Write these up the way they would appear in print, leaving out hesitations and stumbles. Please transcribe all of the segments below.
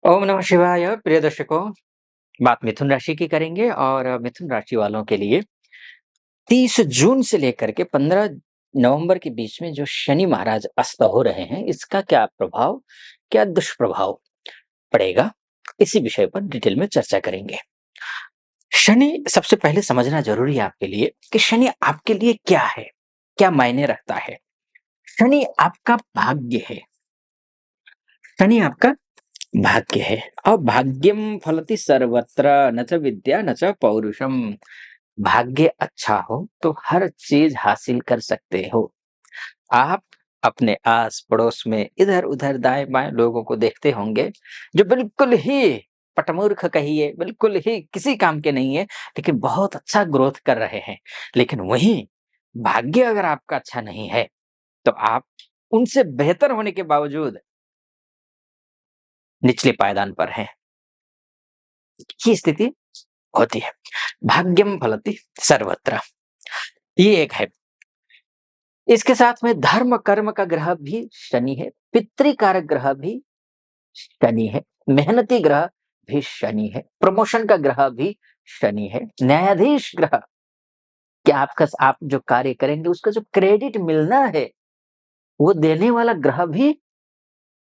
ओम नमः शिवाय। प्रिय दर्शकों, बात मिथुन राशि की करेंगे और मिथुन राशि वालों के लिए 30 जून से लेकर के 15 नवंबर के बीच में जो शनि महाराज अस्त हो रहे हैं, इसका क्या प्रभाव, क्या दुष्प्रभाव पड़ेगा, इसी विषय पर डिटेल में चर्चा करेंगे। शनि सबसे पहले समझना जरूरी है आपके लिए कि शनि आपके लिए क्या है, क्या मायने रखता है। शनि आपका भाग्य है। शनि आपका भाग्य है। और भाग्यम फलति सर्वत्र न च विद्या न च पौरुषम। भाग्य अच्छा हो तो हर चीज हासिल कर सकते हो। आप अपने आस पड़ोस में इधर उधर दाएं बाएं लोगों को देखते होंगे जो बिल्कुल ही पटमूर्ख कहिए, बिल्कुल ही किसी काम के नहीं है, लेकिन बहुत अच्छा ग्रोथ कर रहे हैं। लेकिन वहीं भाग्य अगर आपका अच्छा नहीं है तो आप उनसे बेहतर होने के बावजूद निचले पायदान पर हैं। ये स्थिति होती है। भाग्यम फलति सर्वत्र, ये एक है। इसके साथ में धर्म कर्म का ग्रह भी शनि है, पितृकारक ग्रह भी शनि है, मेहनती ग्रह भी शनि है, प्रमोशन का ग्रह भी शनि है, न्यायाधीश ग्रह, कि आपका आप जो कार्य करेंगे उसका जो क्रेडिट मिलना है वो देने वाला ग्रह भी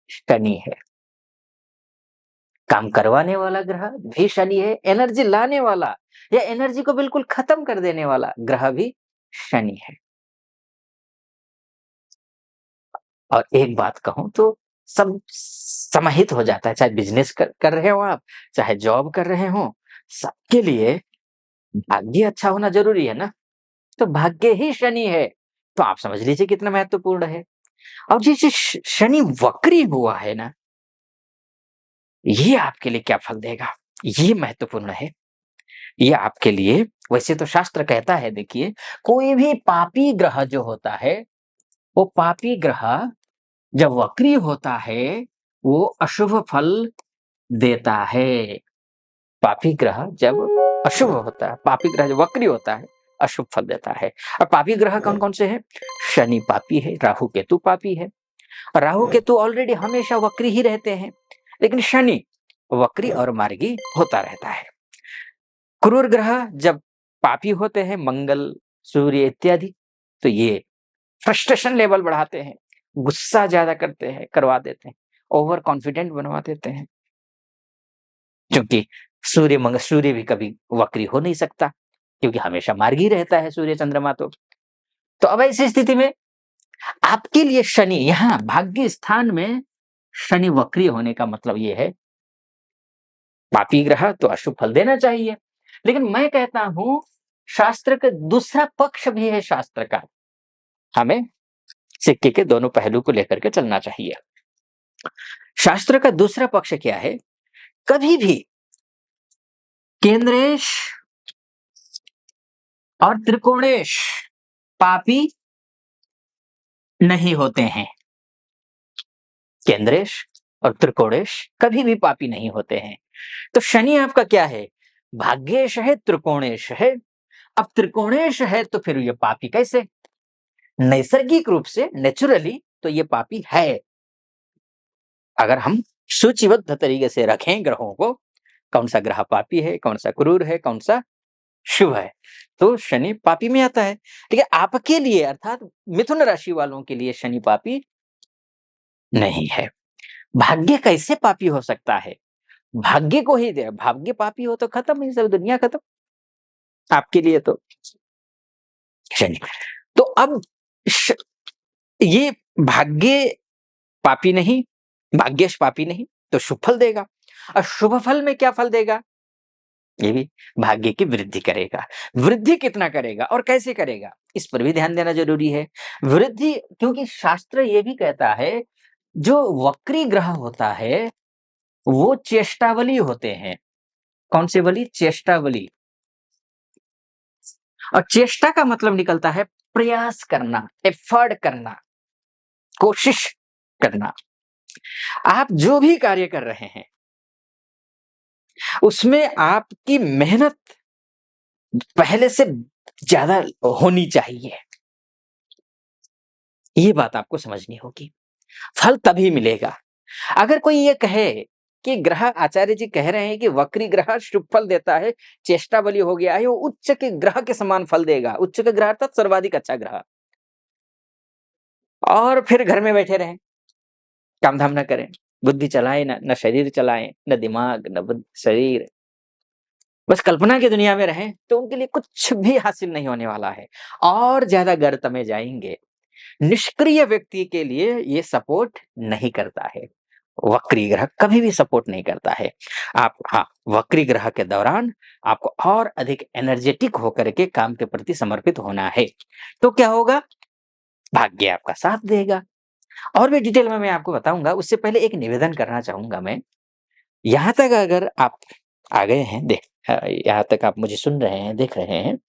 शनि है। काम करवाने वाला ग्रह भी शनि है, एनर्जी लाने वाला या एनर्जी को बिल्कुल खत्म कर देने वाला ग्रह भी शनि है। और एक बात कहूं तो सब समाहित हो जाता है, चाहे बिजनेस कर रहे हो आप, चाहे जॉब कर रहे हो, सबके लिए भाग्य अच्छा होना जरूरी है ना। तो भाग्य ही शनि है, तो आप समझ लीजिए कितना महत्वपूर्ण है। अब ये जो शनि वक्री हुआ है ना, ये आपके लिए क्या फल देगा, ये महत्वपूर्ण है। ये आपके लिए, वैसे तो शास्त्र कहता है, देखिए, कोई भी पापी ग्रह जो होता है, वो पापी ग्रह जब वक्री होता है वो अशुभ फल देता है। पापी ग्रह जब अशुभ होता है, पापी ग्रह जब वक्री होता है, अशुभ फल देता है। और पापी ग्रह कौन कौन से हैं? शनि पापी है, राहु केतु पापी है। राहु केतु ऑलरेडी हमेशा वक्री ही रहते हैं, लेकिन शनि वक्री और मार्गी होता रहता है। क्रूर ग्रह जब पापी होते हैं, मंगल, सूर्य इत्यादि, तो ये फ्रस्ट्रेशन लेवल बढ़ाते हैं, गुस्सा ज्यादा करते हैं, करवा देते हैं, ओवर कॉन्फिडेंट बनवा देते हैं। क्योंकि सूर्य भी कभी वक्री हो नहीं सकता, क्योंकि हमेशा मार्गी रहता है सूर्य चंद्रमा। तो अब ऐसी स्थिति में आपके लिए शनि यहाँ भाग्य स्थान में शनि वक्री होने का मतलब ये है, पापी ग्रह तो अशुभ फल देना चाहिए, लेकिन मैं कहता हूं शास्त्र का दूसरा पक्ष भी है। शास्त्र का हमें सिक्के के दोनों पहलू को लेकर के चलना चाहिए। शास्त्र का दूसरा पक्ष क्या है? कभी भी केंद्रेश और त्रिकोणेश पापी नहीं होते हैं। केंद्रेश और त्रिकोणेश कभी भी पापी नहीं होते हैं। तो शनि आपका क्या है? भाग्येश है, त्रिकोणेश है। अब त्रिकोणेश है तो फिर ये पापी कैसे? नैसर्गिक रूप से, नेचुरली तो ये पापी है। अगर हम सूचीबद्ध तरीके से रखें ग्रहों को, कौन सा ग्रह पापी है, कौन सा क्रूर है, कौन सा शुभ है, तो शनि पापी में आता है। ठीक है, आपके लिए अर्थात मिथुन राशि वालों के लिए शनि पापी नहीं है। भाग्य कैसे पापी हो सकता है? भाग्य को ही दे, भाग्य पापी हो तो खत्म, ही सब दुनिया खत्म आपके लिए। तो शनि, तो अब श, ये भाग्य पापी नहीं, भाग्यश पापी नहीं, तो शुभ फल देगा। और शुभ फल में क्या फल देगा? ये भी भाग्य की वृद्धि करेगा। वृद्धि कितना करेगा और कैसे करेगा, इस पर भी ध्यान देना जरूरी है। वृद्धि, क्योंकि शास्त्र ये भी कहता है जो वक्री ग्रह होता है वो चेष्टावली होते हैं। कौन से बली? चेष्टावली। और चेष्टा का मतलब निकलता है प्रयास करना, एफर्ट करना, कोशिश करना। आप जो भी कार्य कर रहे हैं उसमें आपकी मेहनत पहले से ज्यादा होनी चाहिए। ये बात आपको समझनी होगी। फल तभी मिलेगा। अगर कोई ये कहे कि ग्रह आचार्य जी कह रहे हैं कि वक्री ग्रह शुभ फल देता है, चेष्टा बलि हो गया है, वो उच्च के ग्रह के समान फल देगा। उच्च के ग्रह अर्थात सर्वाधिक अच्छा ग्रह। और फिर घर में बैठे रहें, काम-धाम ना करें, बुद्धि चलाएँ ना, न शरीर चलाएँ, न दिमाग, न शरीर, बस कल्पना की दुनिया में रहें, तो उनके लिए कुछ भी हासिल नहीं होने वाला है और ज़्यादा गर्त में जाएँगे। निष्क्रिय व्यक्ति के लिए ये सपोर्ट नहीं करता है। वक्री ग्रह कभी भी सपोर्ट नहीं करता है। आप हाँ, वक्री ग्रह के दौरान आपको और अधिक एनर्जेटिक होकर के काम के प्रति समर्पित होना है। तो क्या होगा? भाग्य आपका साथ देगा। और भी डिटेल में मैं आपको बताऊँगा, उससे पहले एक निवेदन करना चाहूँगा मैं। यहाँ तक अगर आप आ गए हैं, यहाँ तक आप मुझे सुन रहे हैं, देख रहे हैं,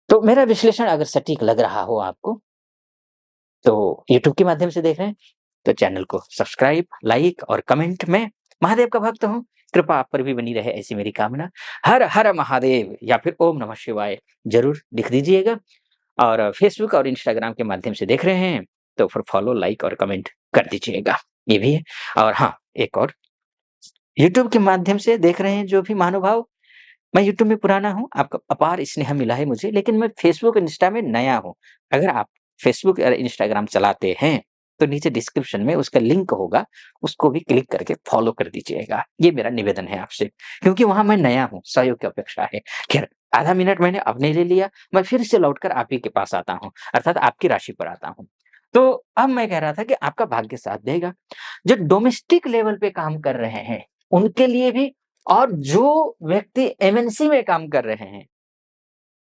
तो मेरा विश्लेषण अगर सटीक लग रहा हो आपको, तो यूट्यूब के माध्यम से देख रहे हैं, तो चैनल को सब्सक्राइब, लाइक और कमेंट में महादेव का भक्त हूँ, कृपा आप पर भी बनी रहे ऐसी मेरी कामना। हर हर महादेव या फिर ओम नमः शिवाय ज़रूर लिख दीजिएगा। और फेसबुक और इंस्टाग्राम के माध्यम से देख रहे हैं, तो फिर फॉलो, लाइक और कमेंट कर दीजिएगा। ये भी है। और हाँ, एक और यूट्यूब के माध्यम से देख रहे हैं जो भी महानुभाव, मैं यूट्यूब में पुराना हूँ, आपका अपार स्नेह मिला है मुझे, लेकिन मैं फेसबुक, इंस्टा में नया हूँ। अगर आप फेसबुक और इंस्टाग्राम चलाते हैं, तो नीचे डिस्क्रिप्शन में उसका लिंक होगा, उसको भी क्लिक करके फॉलो कर दीजिएगा। ये मेरा निवेदन है आपसे, क्योंकि वहाँ मैं नया हूँ, सहयोग की अपेक्षा है। खैर, आधा मिनट मैंने अपने लिए लिया, मैं फिर से लौटकर आप ही के पास आता हूँ, अर्थात आपकी राशि पर आता हूँ। तो अब मैं कह रहा था कि आपका भाग्य साथ देगा। जो डोमेस्टिक लेवल पे काम कर रहे हैं, उनके लिए भी, और जो व्यक्ति एमएनसी में काम कर रहे हैं,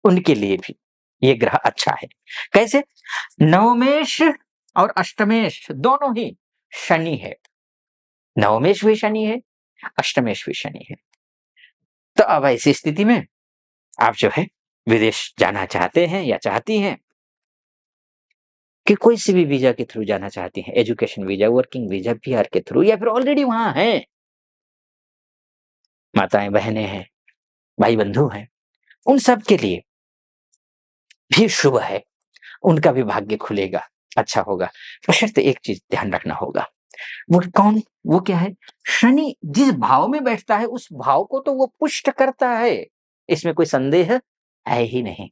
उनके लिए भी ये ग्रह अच्छा है। कैसे? नवमेश और अष्टमेश दोनों ही शनि है। नवमेश भी शनि है, अष्टमेश भी शनि है। तो अब ऐसी स्थिति में आप जो है विदेश जाना चाहते हैं या चाहती हैं, कि कोई सी भी वीज़ा के थ्रू जाना चाहती हैं, education visa, working visa, PR के थ्रू, या फिर ऑलरेडी वहाँ हैं, माताएँ-बहनें हैं, भाई-बंधु हैं, उन सब के लिए भी शुभ है। उनका भी भाग्य खुलेगा, अच्छा होगा। बशर्ते एक चीज़ ध्यान रखना होगा, वो कौन? वो क्या है? शनि जिस भाव में बैठता है, उस भाव को तो वो पुष्ट करता है, इसमें कोई संदेह है ही नहीं,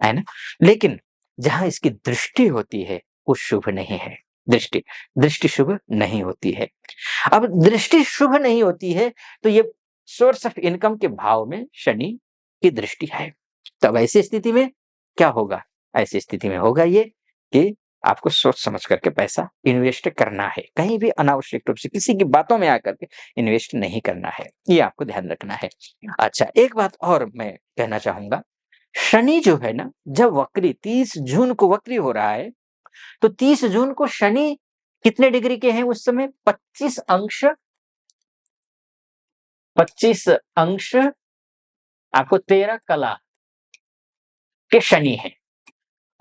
है ना? लेकिन जहाँ इसकी दृष्टि होती है, वो शुभ नहीं है। दृष्टि दृष्टि शुभ नहीं होती है। अब दृष्टि शुभ नहीं होती है, तो ये सोर्स ऑफ इनकम के भाव में शनि की दृष्टि है। तब ऐसी स्थिति में क्या होगा? ऐसी स्थिति में होगा ये कि आपको सोच समझ करके पैसा इन्वेस्ट करना है। कहीं भी अनावश्यक रूप से किसी की बातों में आकर के इन्वेस्ट नहीं करना है। ये आपको ध्यान रखना है। अच्छा, एक बात और मैं कहना चाहूँगा, शनि जो है ना, जब वक्री 30 जून को वक्री हो रहा है, तो 30 जून को शनि कितने डिग्री के हैं उस समय? 25 अंश आपको 13 कला के शनि हैं।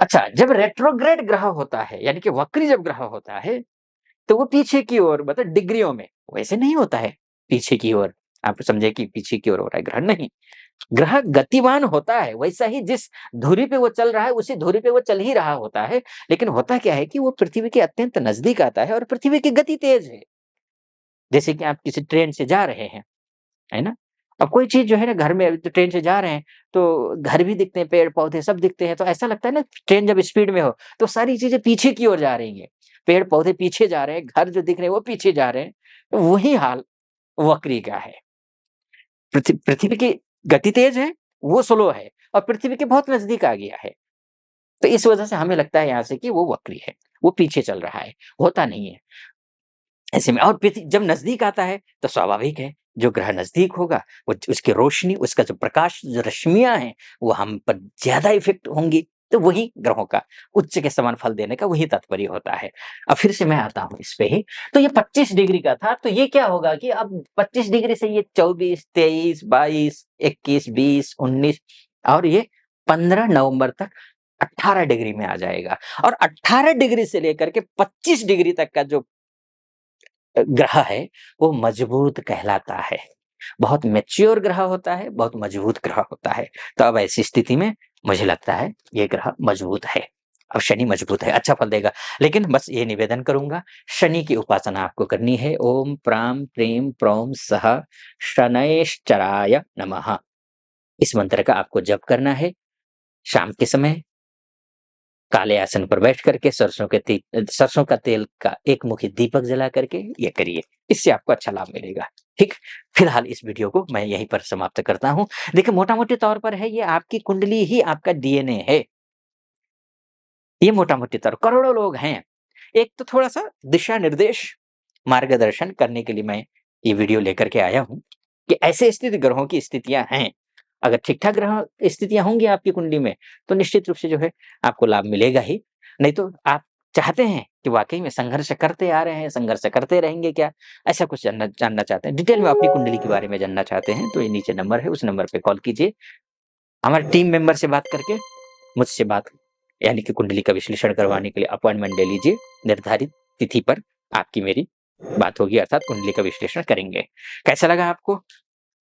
अच्छा, जब रेट्रोग्रेड ग्रह होता है, यानी कि वक्री जब ग्रह होता है, तो वो पीछे की ओर, मतलब डिग्रियों में, वैसे नहीं होता है पीछे की ओर। आप समझे कि पीछे की ओर हो रहा है ग्रहण, नहीं। ग्रह गतिमान होता है, वैसा ही जिस धुरी पे वो चल रहा है, उसी धुरी पे वो चल ही रहा होता है। लेकिन होता क्या है कि वो पृथ्वी के अत्यंत नज़दीक आता है और पृथ्वी की गति तेज़ है। जैसे कि आप किसी ट्रेन से जा रहे हैं, है ना? अब कोई चीज़ जो है ना, घर में तो ट्रेन से जा रहे हैं, तो घर भी दिखते हैं, पेड़-पौधे सब दिखते हैं, तो ऐसा लगता है ना, ट्रेन जब स्पीड में हो, तो सारी चीज़ें पीछे की ओर जा रही हैं। पेड़-पौधे पीछे जा रहे हैं, घर जो दिख रहे हैं वो पीछे जा रहे हैं। तो वही हाल वक्री का है। पृथ्वी की गति तेज़ है, वो स्लो है और पृथ्वी के बहुत नज़दीक आ गया है। तो इस वजह से हमें लगता है यहाँ से कि वो वक्री है, वो पीछे चल रहा है, होता नहीं है। ऐसे में और पृथ्वी जब नज़दीक आता है, तो स्वाभाविक है, जो ग्रह नज़दीक होगा, वो उसकी रोशनी, उसका जो प्रकाश, जो रश्मियाँ हैं, वो हम पर ज़्यादा इफ़ेक्ट होंगी। तो वही ग्रहों का उच्च के समान फल देने का वही तात्पर्य होता है। अब फिर से मैं आता हूँ इस पे ही, तो ये 25 डिग्री का था, तो ये क्या होगा कि अब 25 डिग्री से ये 24, 23, 22, 21, 20, 19 और ये 15 नवंबर तक 18 डिग्री में आ जाएगा। और 18 डिग्री से लेकर के 25 डिग्री तक का जो ग्रह है, वो मजबूत कहलाता है। बहुत मैच्योर ग्रह होता है, बहुत मजबूत ग्रह होता है। तो अब ऐसी स्थिति में मुझे लगता है ये ग्रह मजबूत है। अब शनि मजबूत है, अच्छा फल देगा। लेकिन बस ये निवेदन करूँगा, शनि की उपासना आपको करनी है। ओम प्रां प्रीं प्रौं सः शनैश्चराय नमः। इस मंत्र का आपको जप करना है। शाम के समय काले आसन पर बैठ करके सरसों का तेल का एक मुखी दीपक जला करके ये करिए। इससे आपको अच्छा लाभ मिलेगा। ठीक? फिलहाल इस वीडियो को मैं यहीं पर समाप्त करता हूँ। देखिए मोटा-मोटे तौर पर है ये आपकी कुंडली ही आपका डीएनए है। ये मोटा-मोटी तौर करोड़ों लोग हैं। एक तो थोड़ा-सा दिशा-निर्देश, मार्गदर्शन करने के लिए मैं ये वीडियो लेकर के आया हूँ, कि ऐसे स्थिति ग्रहों की स्थितियाँ हैं। अगर ठीक-ठाक ग्रह स्थितियाँ होंगी आपकी कुंडली में, तो निश्चित रूप से जो है आपको लाभ मिलेगा ही। नहीं तो आप चाहते हैं कि वाक़ई में संघर्ष करते आ रहे हैं, संघर्ष करते रहेंगे क्या? ऐसा कुछ जानना जानना चाहते हैं, डिटेल में अपनी कुंडली के बारे में जानना चाहते हैं, तो ये नीचे नंबर है, उस नंबर पे कॉल कीजिए। हमारे टीम मेंबर से बात करके मुझसे बात यानी कि कुंडली का विश्लेषण करवाने के लिए अपॉइंटमेंट ले लीजिए। निर्धारित तिथि पर आपकी मेरी बात होगी अर्थात कुंडली का विश्लेषण करेंगे। कैसा लगा आपको?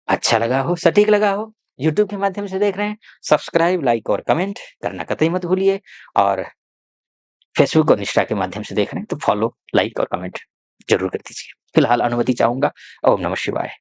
अच्छा लगा हो, सटीक लगा हो, यूट्यूब के माध्यम से देख रहे हैं, सब्सक्राइब, लाइक और कमेंट करना कतई मत भूलिए और फेसबुक और इंस्टा के माध्यम से देख रहे हैं तो फॉलो, लाइक और कमेंट ज़रूर कर दीजिए। फिलहाल अनुमति चाहूँगा। ओम नमः शिवाय।